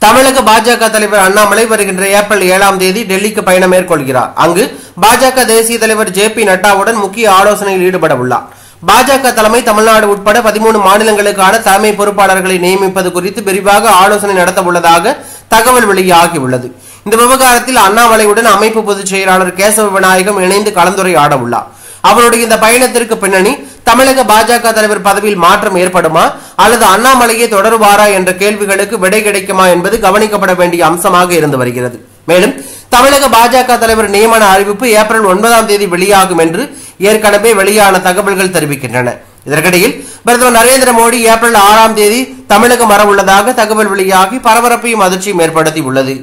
தமிழக பாஜக தலைவர் அண்ணாமலை வருகின்ற ஏப்ரல் 7ஆம் தேதி டெல்லிக்கு பயணம் மேற்கொள்கிறார். அங்கு பாஜக தேசிய தலைவர் JP நட்டாவுடன் முக்கிய ஆலோசனையில் ஈடுபட உள்ளார். பாஜக தலைமை தமிழ்நாடு உட்பட 13 மாநிலங்களுக்கான தலைமை பொறுப்பாளர்களை நியமிப்பது குறித்து விரிவாக ஆலோசனை நடத்த உள்ளதாக தகவல் வெளியாகியுள்ளது. இந்த விவகாரத்தில் அண்ணாமலையுடன் அமைப்பு பொதுச் செயலாளர் கேசவ விநாயகம் இணைந்து கலந்துரையாட உள்ளார். அவருடைய இந்த பயணத்திற்கு பின்னணி தமிழக பாஜக தலைவர் பதவியில் மாற்றம் ஏற்படுமா அல்லது அண்ணாமலையே தொடருவாரா என்ற கேள்விகளுக்கு விடை கிடைக்குமா என்பது கவனிக்கப்பட வேண்டிய அம்சமாக இருந்து வருகிறது. மேலும் தமிழக பாஜக தலைவர் நியமன அறிவிப்பு ஏப்ரல் 9ஆம் தேதி வெளியாகும் என்று ஏற்கனவே வெளியான தகவல்கள் தெரிவிக்கின்றன. இதற்கிடையில் பிரதமர் நரேந்திர மோடி ஏப்ரல் 6ஆம் தேதி தமிழகம் வரவுள்ளதாக தகவல் வெளியாகி பரபரப்பையும் அதிர்ச்சியும் ஏற்படுத்தி உள்ளது.